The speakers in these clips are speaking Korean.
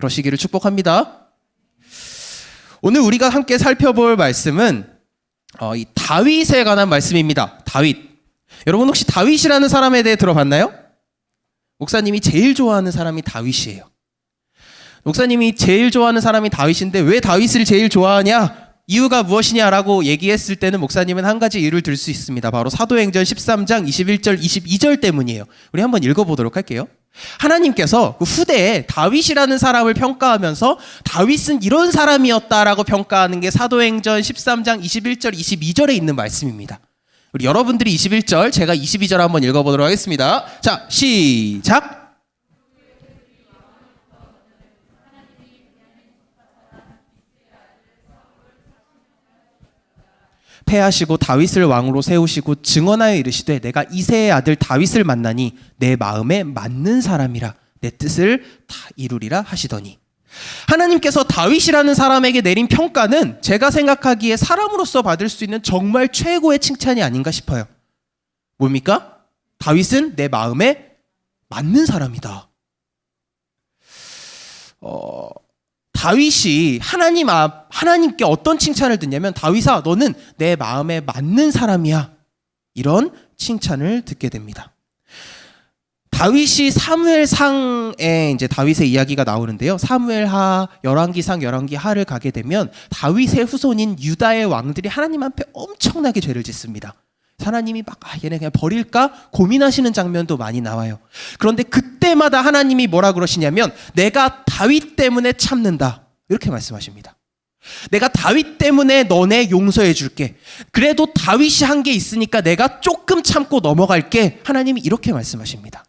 그러시기를 축복합니다. 오늘 우리가 함께 살펴볼 말씀은 이 다윗에 관한 말씀입니다. 다윗. 여러분 혹시 다윗이라는 사람에 대해 들어봤나요? 목사님이 제일 좋아하는 사람이 다윗이에요. 목사님이 제일 좋아하는 사람이 다윗인데 왜 다윗을 제일 좋아하냐? 이유가 무엇이냐라고 얘기했을 때는 목사님은 한 가지 이유를 들 수 있습니다. 바로 사도행전 13장 21절 22절 때문이에요. 우리 한번 읽어보도록 할게요. 하나님께서 그 후대에 다윗이라는 사람을 평가하면서 다윗은 이런 사람이었다라고 평가하는 게 사도행전 13장 21절 22절에 있는 말씀입니다. 우리 여러분들이 21절, 제가 22절 한번 읽어보도록 하겠습니다. 자, 시작! 패하시고 다윗을 왕으로 세우시고 증언하여 이르시되 내가 이새의 아들 다윗을 만나니 내 마음에 맞는 사람이라 내 뜻을 다 이루리라 하시더니, 하나님께서 다윗이라는 사람에게 내린 평가는 제가 생각하기에 사람으로서 받을 수 있는 정말 최고의 칭찬이 아닌가 싶어요. 뭡니까? 다윗은 내 마음에 맞는 사람이다. 다윗이 하나님께 어떤 칭찬을 듣냐면, 다윗아 너는 내 마음에 맞는 사람이야, 이런 칭찬을 듣게 됩니다. 다윗이 사무엘상에 이제 다윗의 이야기가 나오는데요. 사무엘하, 열왕기상, 열왕기하를 가게 되면 다윗의 후손인 유다의 왕들이 하나님 앞에 엄청나게 죄를 짓습니다. 하나님이 막 얘네 그냥 버릴까 고민하시는 장면도 많이 나와요. 그런데 그때마다 하나님이 뭐라 그러시냐면 내가 다윗 때문에 참는다, 이렇게 말씀하십니다. 내가 다윗 때문에 너네 용서해 줄게. 그래도 다윗이 한 게 있으니까 내가 조금 참고 넘어갈게. 하나님이 이렇게 말씀하십니다.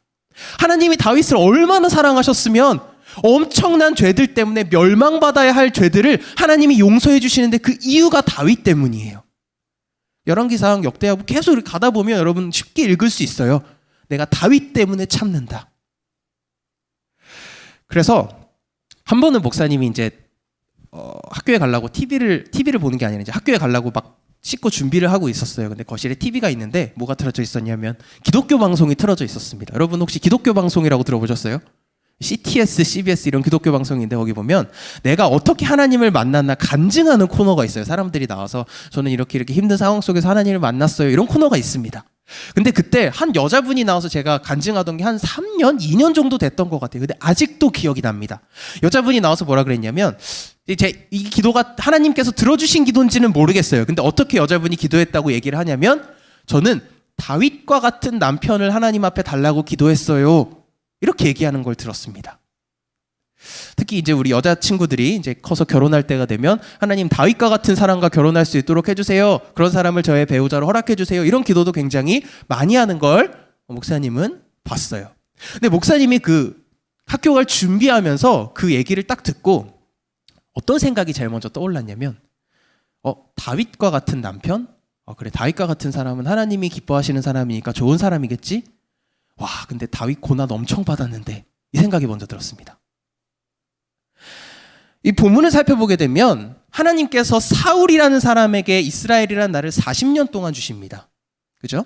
하나님이 다윗을 얼마나 사랑하셨으면 엄청난 죄들 때문에 멸망받아야 할 죄들을 하나님이 용서해 주시는데 그 이유가 다윗 때문이에요. 열왕기상, 역대하고 계속 이렇게 가다 보면 여러분 쉽게 읽을 수 있어요. 내가 다윗 때문에 참는다. 그래서 한 번은 목사님이 이제 학교에 가려고 TV를 보는 게 아니라 이제 학교에 가려고 막 씻고 준비를 하고 있었어요. 근데 거실에 TV가 있는데 뭐가 틀어져 있었냐면 기독교 방송이 틀어져 있었습니다. 여러분 혹시 기독교 방송이라고 들어보셨어요? CTS, CBS 이런 기독교 방송인데 거기 보면 내가 어떻게 하나님을 만났나 간증하는 코너가 있어요. 사람들이 나와서 저는 이렇게 힘든 상황 속에서 하나님을 만났어요, 이런 코너가 있습니다. 근데 그때 한 여자분이 나와서 제가 간증하던 게 한 3년, 2년 정도 됐던 것 같아요. 근데 아직도 기억이 납니다. 여자분이 나와서 뭐라 그랬냐면, 이 기도가 하나님께서 들어주신 기도인지는 모르겠어요. 근데 어떻게 여자분이 기도했다고 얘기를 하냐면, 저는 다윗과 같은 남편을 하나님 앞에 달라고 기도했어요, 이렇게 얘기하는 걸 들었습니다. 특히 이제 우리 여자친구들이 이제 커서 결혼할 때가 되면 하나님 다윗과 같은 사람과 결혼할 수 있도록 해주세요. 그런 사람을 저의 배우자로 허락해주세요. 이런 기도도 굉장히 많이 하는 걸 목사님은 봤어요. 근데 목사님이 그 학교 갈 준비하면서 그 얘기를 딱 듣고 어떤 생각이 제일 먼저 떠올랐냐면, 다윗과 같은 남편? 그래, 다윗과 같은 사람은 하나님이 기뻐하시는 사람이니까 좋은 사람이겠지? 와, 근데 다윗 고난 엄청 받았는데, 이 생각이 먼저 들었습니다. 이 본문을 살펴보게 되면 하나님께서 사울이라는 사람에게 이스라엘이라는 나라를 40년 동안 주십니다. 그죠?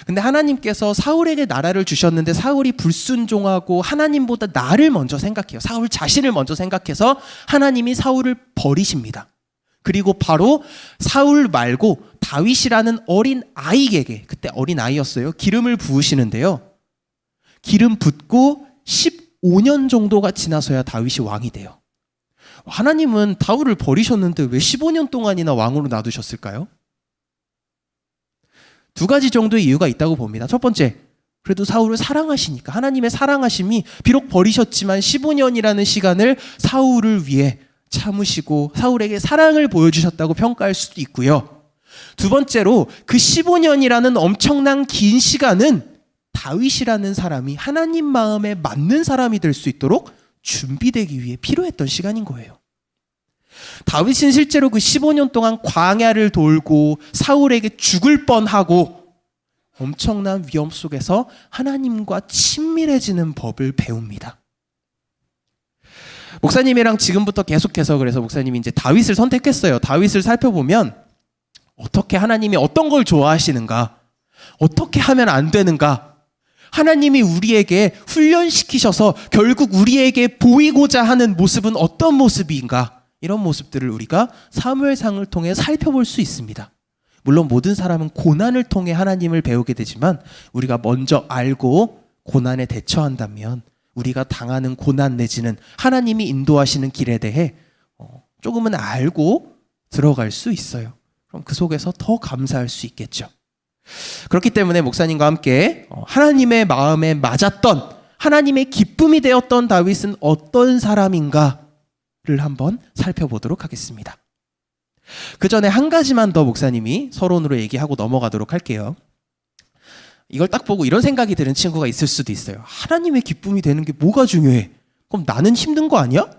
근데 하나님께서 사울에게 나라를 주셨는데 사울이 불순종하고 하나님보다 나를 먼저 생각해요. 사울 자신을 먼저 생각해서 하나님이 사울을 버리십니다. 그리고 바로 사울 말고 다윗이라는 어린 아이에게, 그때 어린 아이였어요, 기름을 부으시는데요. 기름 붓고 15년 정도가 지나서야 다윗이 왕이 돼요. 하나님은 다윗을 버리셨는데 왜 15년 동안이나 왕으로 놔두셨을까요? 두 가지 정도의 이유가 있다고 봅니다. 첫 번째, 그래도 사울을 사랑하시니까. 하나님의 사랑하심이 비록 버리셨지만 15년이라는 시간을 사울을 위해 참으시고 사울에게 사랑을 보여주셨다고 평가할 수도 있고요. 두 번째로 그 15년이라는 엄청난 긴 시간은 다윗이라는 사람이 하나님 마음에 맞는 사람이 될 수 있도록 준비되기 위해 필요했던 시간인 거예요. 다윗은 실제로 그 15년 동안 광야를 돌고 사울에게 죽을 뻔하고 엄청난 위험 속에서 하나님과 친밀해지는 법을 배웁니다. 목사님이랑 지금부터 계속해서 그래서 목사님이 이제 다윗을 선택했어요. 다윗을 살펴보면 어떻게 하나님이 어떤 걸 좋아하시는가, 어떻게 하면 안 되는가, 하나님이 우리에게 훈련시키셔서 결국 우리에게 보이고자 하는 모습은 어떤 모습인가? 이런 모습들을 우리가 사무엘상을 통해 살펴볼 수 있습니다. 물론 모든 사람은 고난을 통해 하나님을 배우게 되지만 우리가 먼저 알고 고난에 대처한다면 우리가 당하는 고난 내지는 하나님이 인도하시는 길에 대해 조금은 알고 들어갈 수 있어요. 그럼 그 속에서 더 감사할 수 있겠죠. 그렇기 때문에 목사님과 함께 하나님의 마음에 맞았던, 하나님의 기쁨이 되었던 다윗은 어떤 사람인가를 한번 살펴보도록 하겠습니다. 그 전에 한 가지만 더 목사님이 서론으로 얘기하고 넘어가도록 할게요. 이걸 딱 보고 이런 생각이 드는 친구가 있을 수도 있어요. 하나님의 기쁨이 되는 게 뭐가 중요해? 그럼 나는 힘든 거 아니야?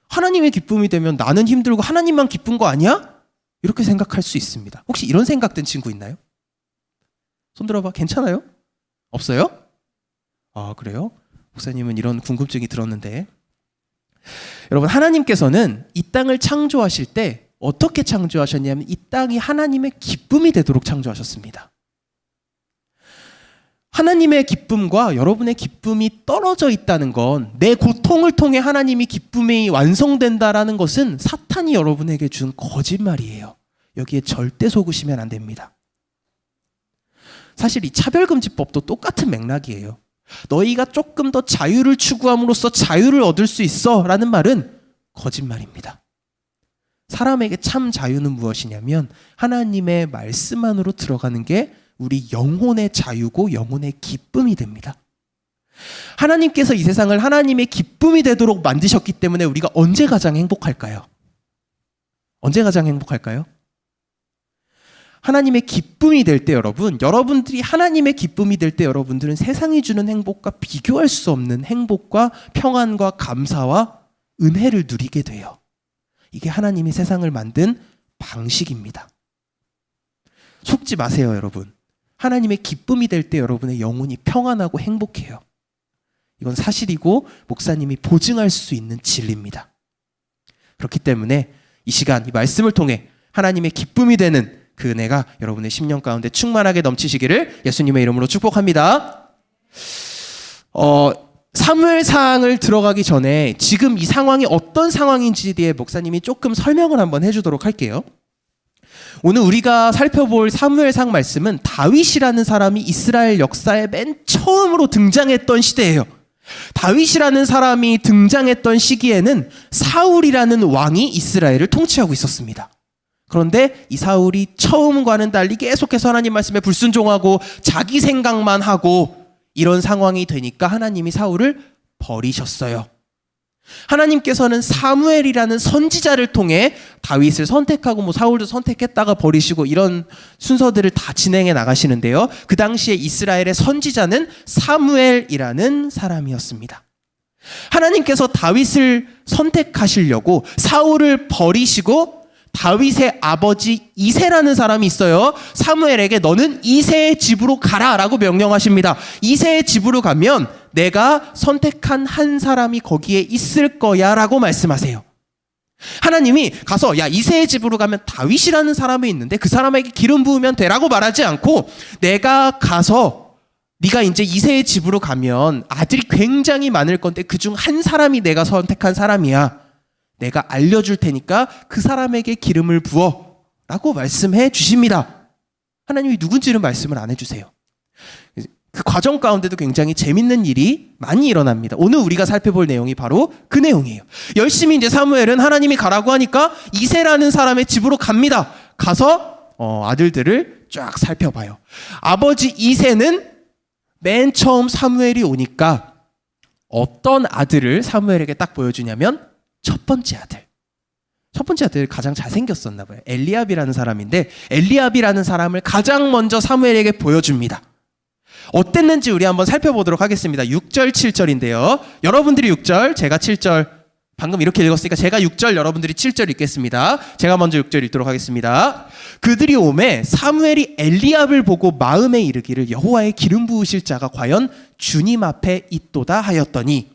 하나님의 기쁨이 되면 나는 힘들고 하나님만 기쁜 거 아니야? 이렇게 생각할 수 있습니다. 혹시 이런 생각 든 친구 있나요? 손 들어봐. 괜찮아요? 없어요? 아, 그래요? 목사님은 이런 궁금증이 들었는데, 여러분, 하나님께서는 이 땅을 창조하실 때 어떻게 창조하셨냐면 이 땅이 하나님의 기쁨이 되도록 창조하셨습니다. 하나님의 기쁨과 여러분의 기쁨이 떨어져 있다는 건, 내 고통을 통해 하나님이 기쁨이 완성된다라는 것은 사탄이 여러분에게 준 거짓말이에요. 여기에 절대 속으시면 안 됩니다. 사실 이 차별금지법도 똑같은 맥락이에요. 너희가 조금 더 자유를 추구함으로써 자유를 얻을 수 있어 라는 말은 거짓말입니다. 사람에게 참 자유는 무엇이냐면 하나님의 말씀 안으로 들어가는 게 우리 영혼의 자유고 영혼의 기쁨이 됩니다. 하나님께서 이 세상을 하나님의 기쁨이 되도록 만드셨기 때문에 우리가 언제 가장 행복할까요? 언제 가장 행복할까요? 하나님의 기쁨이 될 때 여러분들이 하나님의 기쁨이 될 때 여러분들은 세상이 주는 행복과 비교할 수 없는 행복과 평안과 감사와 은혜를 누리게 돼요. 이게 하나님이 세상을 만든 방식입니다. 속지 마세요, 여러분. 하나님의 기쁨이 될 때 여러분의 영혼이 평안하고 행복해요. 이건 사실이고 목사님이 보증할 수 있는 진리입니다. 그렇기 때문에 이 시간, 이 말씀을 통해 하나님의 기쁨이 되는 그 은혜가 여러분의 심령 가운데 충만하게 넘치시기를 예수님의 이름으로 축복합니다. 사무엘상을 들어가기 전에 지금 이 상황이 어떤 상황인지에 대해 목사님이 조금 설명을 한번 해주도록 할게요. 오늘 우리가 살펴볼 사무엘상 말씀은 다윗이라는 사람이 이스라엘 역사에 맨 처음으로 등장했던 시대예요. 다윗이라는 사람이 등장했던 시기에는 사울이라는 왕이 이스라엘을 통치하고 있었습니다. 그런데 이 사울이 처음과는 달리 계속해서 하나님 말씀에 불순종하고 자기 생각만 하고 이런 상황이 되니까 하나님이 사울을 버리셨어요. 하나님께서는 사무엘이라는 선지자를 통해 다윗을 선택하고 사울도 선택했다가 버리시고 이런 순서들을 다 진행해 나가시는데요. 그 당시에 이스라엘의 선지자는 사무엘이라는 사람이었습니다. 하나님께서 다윗을 선택하시려고 사울을 버리시고 다윗의 아버지 이새라는 사람이 있어요. 사무엘에게 너는 이새의 집으로 가라라고 명령하십니다. 이새의 집으로 가면 내가 선택한 한 사람이 거기에 있을 거야라고 말씀하세요. 하나님이 가서 야 이새의 집으로 가면 다윗이라는 사람이 있는데 그 사람에게 기름 부으면 되라고 말하지 않고 내가 가서 네가 이제 이새의 집으로 가면 아들이 굉장히 많을 건데 그중 한 사람이 내가 선택한 사람이야. 내가 알려줄 테니까 그 사람에게 기름을 부어 라고 말씀해 주십니다. 하나님이 누군지는 말씀을 안 해주세요. 그 과정 가운데도 굉장히 재밌는 일이 많이 일어납니다. 오늘 우리가 살펴볼 내용이 바로 그 내용이에요. 열심히 이제 사무엘은 하나님이 가라고 하니까 이새라는 사람의 집으로 갑니다. 가서 아들들을 쫙 살펴봐요. 아버지 이새는 맨 처음 사무엘이 오니까 어떤 아들을 사무엘에게 딱 보여주냐면 첫 번째 아들 가장 잘생겼었나 봐요. 엘리압이라는 사람인데 엘리압이라는 사람을 가장 먼저 사무엘에게 보여줍니다. 어땠는지 우리 한번 살펴보도록 하겠습니다. 6절 7절인데요. 여러분들이 6절, 제가 7절 방금 이렇게 읽었으니까 제가 6절, 여러분들이 7절 읽겠습니다. 제가 먼저 6절 읽도록 하겠습니다. 그들이 오매 사무엘이 엘리압을 보고 마음에 이르기를 여호와의 기름 부으실 자가 과연 주님 앞에 있도다 하였더니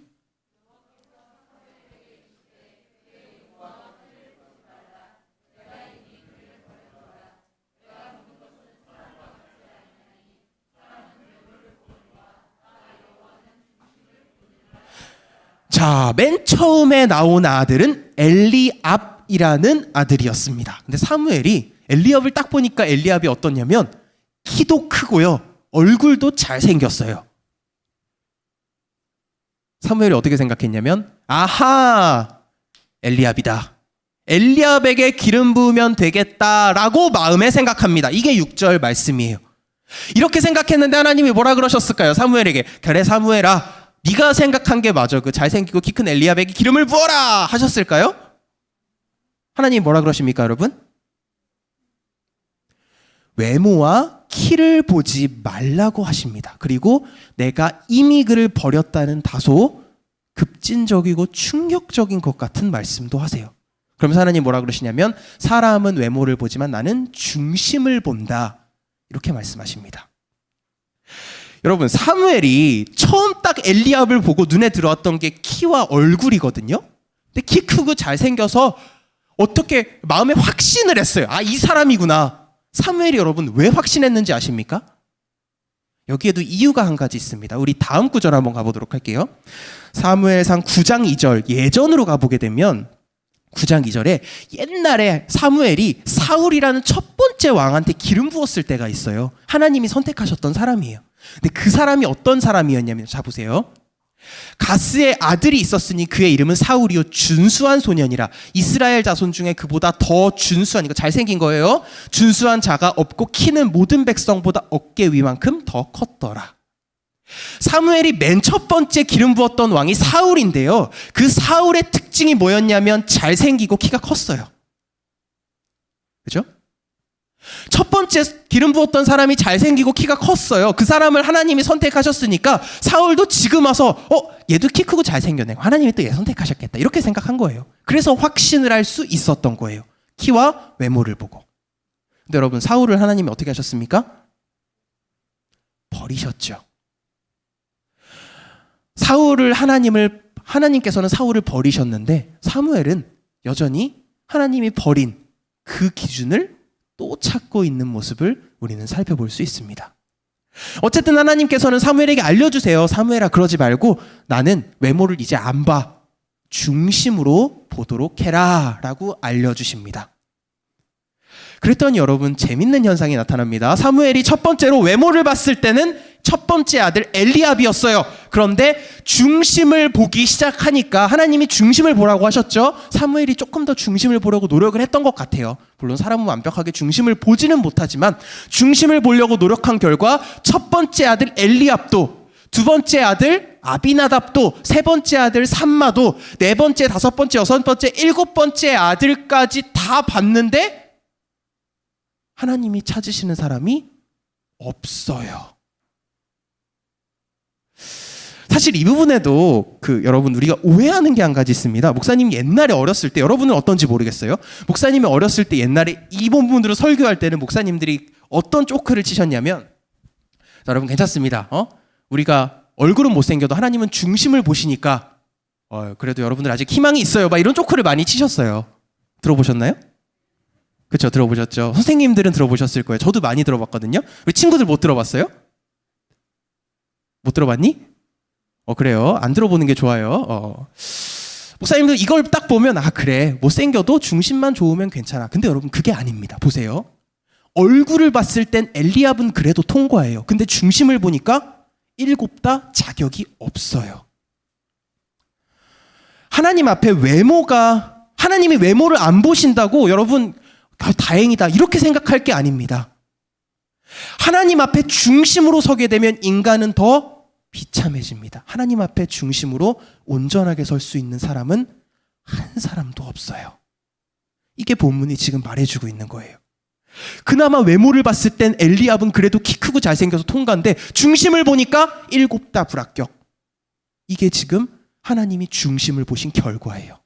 자, 맨 처음에 나온 아들은 엘리압이라는 아들이었습니다. 근데 사무엘이 엘리압을 딱 보니까 엘리압이 어떻냐면 키도 크고요, 얼굴도 잘생겼어요. 사무엘이 어떻게 생각했냐면, 아하, 엘리압이다. 엘리압에게 기름 부으면 되겠다라고 마음에 생각합니다. 이게 6절 말씀이에요. 이렇게 생각했는데 하나님이 뭐라 그러셨을까요? 사무엘에게, 그래 사무엘아, 네가 생각한 게 맞아. 그 잘생기고 키 큰 엘리압에게 기름을 부어라 하셨을까요? 하나님이 뭐라 그러십니까, 여러분? 외모와 키를 보지 말라고 하십니다. 그리고 내가 이미 그를 버렸다는 다소 급진적이고 충격적인 것 같은 말씀도 하세요. 그러면서 하나님 뭐라 그러시냐면, 사람은 외모를 보지만 나는 중심을 본다, 이렇게 말씀하십니다. 여러분, 사무엘이 처음 딱 엘리압을 보고 눈에 들어왔던 게 키와 얼굴이거든요. 근데 키 크고 잘생겨서 어떻게 마음에 확신을 했어요. 아, 이 사람이구나. 사무엘이 여러분 왜 확신했는지 아십니까? 여기에도 이유가 한 가지 있습니다. 우리 다음 구절 한번 가보도록 할게요. 사무엘상 9장 2절 예전으로 가보게 되면 9장 2절에 옛날에 사무엘이 사울이라는 첫 번째 왕한테 기름 부었을 때가 있어요. 하나님이 선택하셨던 사람이에요. 근데 그 사람이 어떤 사람이었냐면, 자 보세요. 가스의 아들이 있었으니 그의 이름은 사울이요 준수한 소년이라. 이스라엘 자손 중에 그보다 더 준수한, 이거 잘생긴 거예요. 준수한 자가 없고 키는 모든 백성보다 어깨 위만큼 더 컸더라. 사무엘이 맨 첫 번째 기름 부었던 왕이 사울인데요, 그 사울의 특징이 뭐였냐면 잘생기고 키가 컸어요. 그죠? 첫 번째 기름 부었던 사람이 잘생기고 키가 컸어요. 그 사람을 하나님이 선택하셨으니까 사울도 지금 와서 얘도 키 크고 잘생겼네, 하나님이 또 얘 선택하셨겠다, 이렇게 생각한 거예요. 그래서 확신을 할 수 있었던 거예요. 키와 외모를 보고. 근데 여러분, 사울을 하나님이 어떻게 하셨습니까? 버리셨죠. 하나님께서는 사울을 버리셨는데 사무엘은 여전히 하나님이 버린 그 기준을 또 찾고 있는 모습을 우리는 살펴볼 수 있습니다. 어쨌든 하나님께서는 사무엘에게 알려주세요. 사무엘아, 그러지 말고 나는 외모를 이제 안 봐, 중심으로 보도록 해라 라고 알려주십니다. 그랬더니 여러분, 재밌는 현상이 나타납니다. 사무엘이 첫 번째로 외모를 봤을 때는 첫 번째 아들 엘리압이었어요. 그런데 중심을 보기 시작하니까, 하나님이 중심을 보라고 하셨죠. 사무엘이 조금 더 중심을 보려고 노력을 했던 것 같아요. 물론 사람은 완벽하게 중심을 보지는 못하지만 중심을 보려고 노력한 결과 첫 번째 아들 엘리압도, 두 번째 아들 아비나답도, 세 번째 아들 삼마도, 네 번째, 다섯 번째, 여섯 번째, 일곱 번째 아들까지 다 봤는데 하나님이 찾으시는 사람이 없어요. 사실 이 부분에도 여러분, 우리가 오해하는 게 한 가지 있습니다. 목사님이 옛날에 어렸을 때, 여러분은 어떤지 모르겠어요. 목사님이 어렸을 때 옛날에 이 부분으로 설교할 때는 목사님들이 어떤 조크를 치셨냐면, 자, 여러분 괜찮습니다. 우리가 얼굴은 못생겨도 하나님은 중심을 보시니까 그래도 여러분들 아직 희망이 있어요, 막 이런 조크를 많이 치셨어요. 들어보셨나요? 그렇죠, 들어보셨죠. 선생님들은 들어보셨을 거예요. 저도 많이 들어봤거든요. 우리 친구들 못 들어봤어요? 못 들어봤니? 그래요. 안 들어보는 게 좋아요. 목사님들 이걸 딱 보면, 아, 그래, 못생겨도 중심만 좋으면 괜찮아. 근데 여러분, 그게 아닙니다. 보세요. 얼굴을 봤을 땐 엘리압은 그래도 통과해요. 근데 중심을 보니까 7 다 자격이 없어요. 하나님 앞에 하나님이 외모를 안 보신다고 여러분 다행이다 이렇게 생각할 게 아닙니다. 하나님 앞에 중심으로 서게 되면 인간은 더 비참해집니다. 하나님 앞에 중심으로 온전하게 설 수 있는 사람은 한 사람도 없어요. 이게 본문이 지금 말해주고 있는 거예요. 그나마 외모를 봤을 땐 엘리압은 그래도 키 크고 잘생겨서 통과인데 중심을 보니까 7 다 불합격. 이게 지금 하나님이 중심을 보신 결과예요.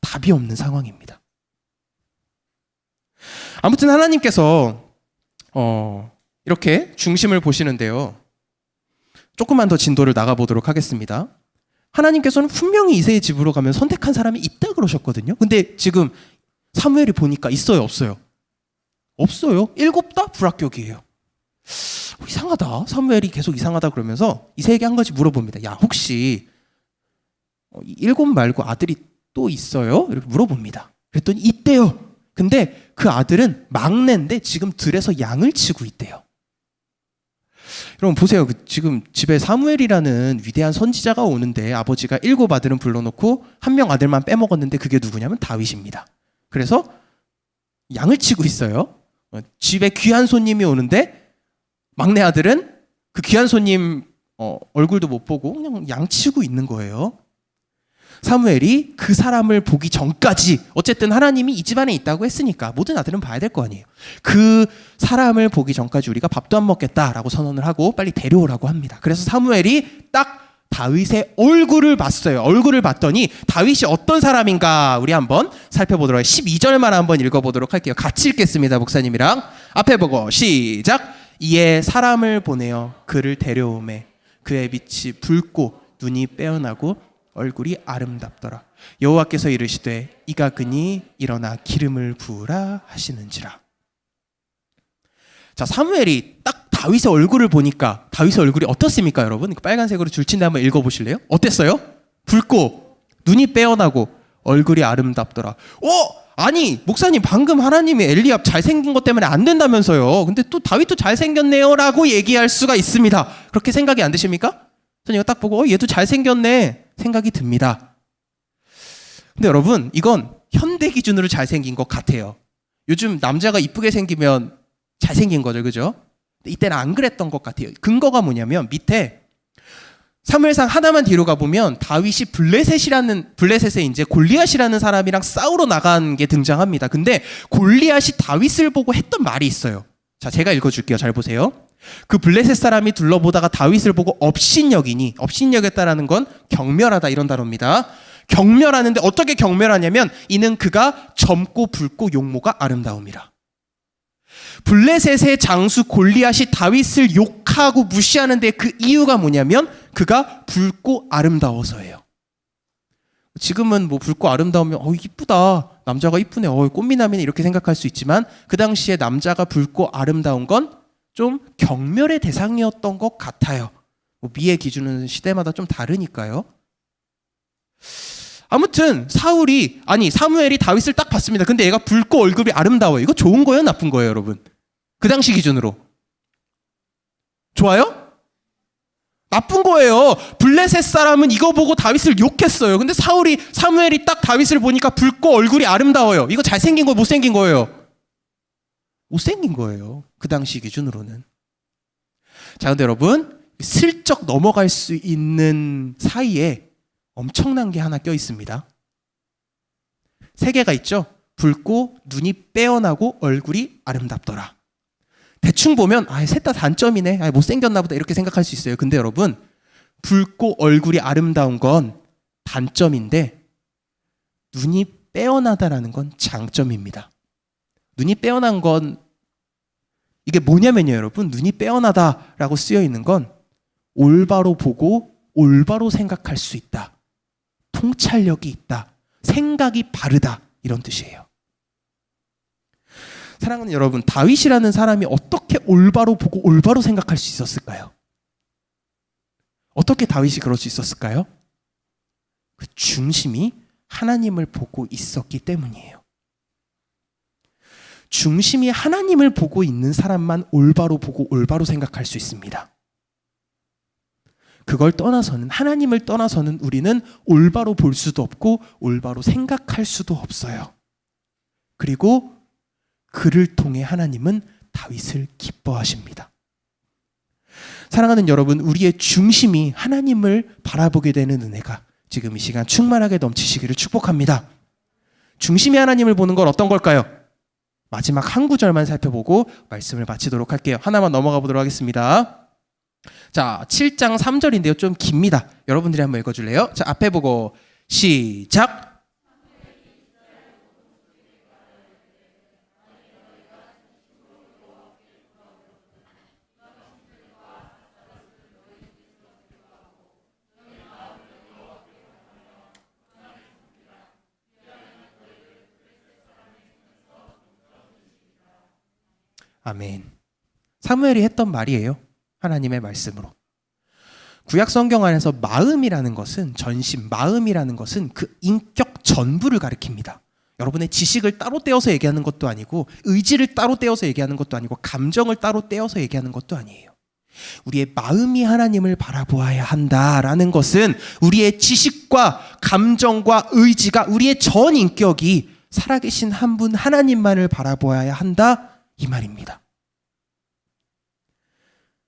답이 없는 상황입니다. 아무튼 하나님께서 이렇게 중심을 보시는데요. 조금만 더 진도를 나가보도록 하겠습니다. 하나님께서는 분명히 이새의 집으로 가면 선택한 사람이 있다 그러셨거든요. 근데 지금 사무엘이 보니까 있어요, 없어요? 없어요. 7 다 불합격이에요. 이상하다. 사무엘이 계속 이상하다 그러면서 이새에게 한 가지 물어봅니다. 야, 혹시 일곱 말고 아들이 또 있어요? 이렇게 물어봅니다. 그랬더니 있대요. 근데 그 아들은 막내인데 지금 들에서 양을 치고 있대요. 여러분 보세요. 지금 집에 사무엘이라는 위대한 선지자가 오는데 아버지가 일곱 아들은 불러놓고 한 명 아들만 빼먹었는데 그게 누구냐면 다윗입니다. 그래서 양을 치고 있어요. 집에 귀한 손님이 오는데 막내 아들은 그 귀한 손님 얼굴도 못 보고 그냥 양 치고 있는 거예요. 사무엘이 그 사람을 보기 전까지 어쨌든 하나님이 이 집안에 있다고 했으니까 모든 아들은 봐야 될 거 아니에요. 그 사람을 보기 전까지 우리가 밥도 안 먹겠다라고 선언을 하고 빨리 데려오라고 합니다. 그래서 사무엘이 딱 다윗의 얼굴을 봤어요. 얼굴을 봤더니 다윗이 어떤 사람인가 우리 한번 살펴보도록 해요. 12절만 한번 읽어보도록 할게요. 같이 읽겠습니다. 목사님이랑 앞에 보고 시작. 이에 사람을 보내어 그를 데려오매 그의 빛이 붉고 눈이 빼어나고 얼굴이 아름답더라. 여호와께서 이르시되 이가 그니 일어나 기름을 부으라 하시는지라. 자, 사무엘이 딱 다윗의 얼굴을 보니까 다윗의 얼굴이 어떻습니까, 여러분? 빨간색으로 줄친데 한번 읽어보실래요? 어땠어요? 붉고 눈이 빼어나고 얼굴이 아름답더라. 아니 목사님 방금 하나님이 엘리압 잘생긴 것 때문에 안 된다면서요. 근데 또 다윗도 잘생겼네요 라고 얘기할 수가 있습니다. 그렇게 생각이 안 드십니까? 저는 이거 딱 보고 얘도 잘생겼네 생각이 듭니다. 근데 여러분 이건 현대 기준으로 잘생긴 것 같아요. 요즘 남자가 이쁘게 생기면 잘생긴 거죠, 그죠? 근데 이때는 안 그랬던 것 같아요. 근거가 뭐냐면 밑에 사무엘상 하나만 뒤로 가보면 다윗이 블레셋에 이제 골리앗이라는 사람이랑 싸우러 나간 게 등장합니다. 근데 골리앗이 다윗을 보고 했던 말이 있어요. 자, 제가 읽어줄게요. 잘 보세요. 그 블레셋 사람이 둘러보다가 다윗을 보고 업신여기니, 업신여겼다라는 건 경멸하다 이런 단어입니다. 경멸하는데 어떻게 경멸하냐면 이는 그가 젊고 붉고 용모가 아름다움이라. 블레셋의 장수 골리앗이 다윗을 욕하고 무시하는데 그 이유가 뭐냐면 그가 붉고 아름다워서예요. 지금은 뭐 붉고 아름다우면 이쁘다, 남자가 이쁘네, 꽃미남이네 이렇게 생각할 수 있지만 그 당시에 남자가 붉고 아름다운 건 좀 경멸의 대상이었던 것 같아요. 미의 기준은 시대마다 좀 다르니까요. 아무튼 사무엘이 다윗을 딱 봤습니다. 근데 얘가 붉고 얼굴이 아름다워요. 이거 좋은 거예요, 나쁜 거예요, 여러분? 그 당시 기준으로 좋아요? 나쁜 거예요. 블레셋 사람은 이거 보고 다윗을 욕했어요. 근데 사무엘이 딱 다윗을 보니까 붉고 얼굴이 아름다워요. 이거 잘생긴 거예요, 못생긴 거예요? 못생긴 거예요, 그 당시 기준으로는. 자, 근데 여러분 슬쩍 넘어갈 수 있는 사이에 엄청난 게 하나 껴 있습니다. 세 개가 있죠. 붉고 눈이 빼어나고 얼굴이 아름답더라. 대충 보면 셋 다 단점이네, 못생겼나 보다 이렇게 생각할 수 있어요. 근데 여러분 붉고 얼굴이 아름다운 건 단점인데 눈이 빼어나다라는 건 장점입니다. 눈이 빼어난 건 이게 뭐냐면요, 여러분. 눈이 빼어나다라고 쓰여 있는 건 올바로 보고 올바로 생각할 수 있다, 통찰력이 있다, 생각이 바르다 이런 뜻이에요. 사랑하는 여러분, 다윗이라는 사람이 어떻게 올바로 보고 올바로 생각할 수 있었을까요? 어떻게 다윗이 그럴 수 있었을까요? 그 중심이 하나님을 보고 있었기 때문이에요. 중심이 하나님을 보고 있는 사람만 올바로 보고 올바로 생각할 수 있습니다. 그걸 떠나서는, 하나님을 떠나서는 우리는 올바로 볼 수도 없고 올바로 생각할 수도 없어요. 그리고 그를 통해 하나님은 다윗을 기뻐하십니다. 사랑하는 여러분, 우리의 중심이 하나님을 바라보게 되는 은혜가 지금 이 시간 충만하게 넘치시기를 축복합니다. 중심이 하나님을 보는 건 어떤 걸까요? 마지막 한 구절만 살펴보고 말씀을 마치도록 할게요. 하나만 넘어가 보도록 하겠습니다. 자, 7장 3절인데요. 좀 깁니다. 여러분들이 한번 읽어줄래요? 자, 앞에 보고 시작. 아멘. 사무엘이 했던 말이에요. 하나님의 말씀으로. 구약 성경 안에서 마음이라는 것은 전심, 마음이라는 것은 그 인격 전부를 가리킵니다. 여러분의 지식을 따로 떼어서 얘기하는 것도 아니고 의지를 따로 떼어서 얘기하는 것도 아니고 감정을 따로 떼어서 얘기하는 것도 아니에요. 우리의 마음이 하나님을 바라보아야 한다라는 것은 우리의 지식과 감정과 의지가 우리의 전 인격이 살아계신 한 분 하나님만을 바라보아야 한다 이 말입니다.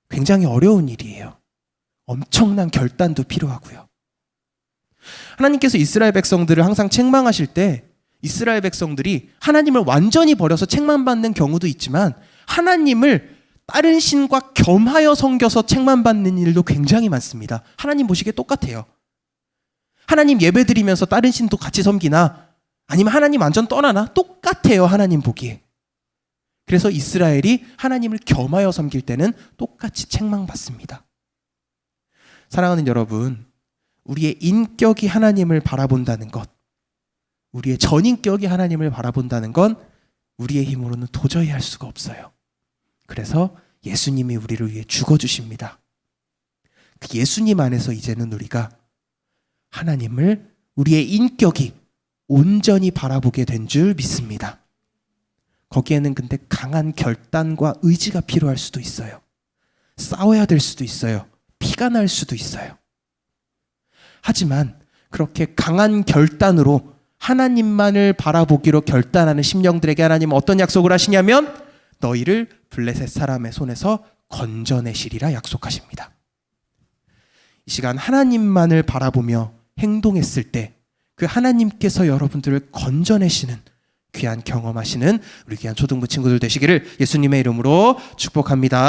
굉장히 어려운 일이에요. 엄청난 결단도 필요하고요. 하나님께서 이스라엘 백성들을 항상 책망하실 때 이스라엘 백성들이 하나님을 완전히 버려서 책망받는 경우도 있지만 하나님을 다른 신과 겸하여 섬겨서 책망받는 일도 굉장히 많습니다. 하나님 보시기에 똑같아요. 하나님 예배드리면서 다른 신도 같이 섬기나 아니면 하나님 완전 떠나나 똑같아요. 하나님 보기에. 그래서 이스라엘이 하나님을 겸하여 섬길 때는 똑같이 책망받습니다. 사랑하는 여러분, 우리의 인격이 하나님을 바라본다는 것, 우리의 전인격이 하나님을 바라본다는 건 우리의 힘으로는 도저히 할 수가 없어요. 그래서 예수님이 우리를 위해 죽어주십니다. 그 예수님 안에서 이제는 우리가 하나님을 우리의 인격이 온전히 바라보게 된 줄 믿습니다. 거기에는 근데 강한 결단과 의지가 필요할 수도 있어요. 싸워야 될 수도 있어요. 피가 날 수도 있어요. 하지만 그렇게 강한 결단으로 하나님만을 바라보기로 결단하는 심령들에게 하나님은 어떤 약속을 하시냐면 너희를 블레셋 사람의 손에서 건져내시리라 약속하십니다. 이 시간 하나님만을 바라보며 행동했을 때 그 하나님께서 여러분들을 건져내시는 귀한 경험하시는 우리 귀한 초등부 친구들 되시기를 예수님의 이름으로 축복합니다.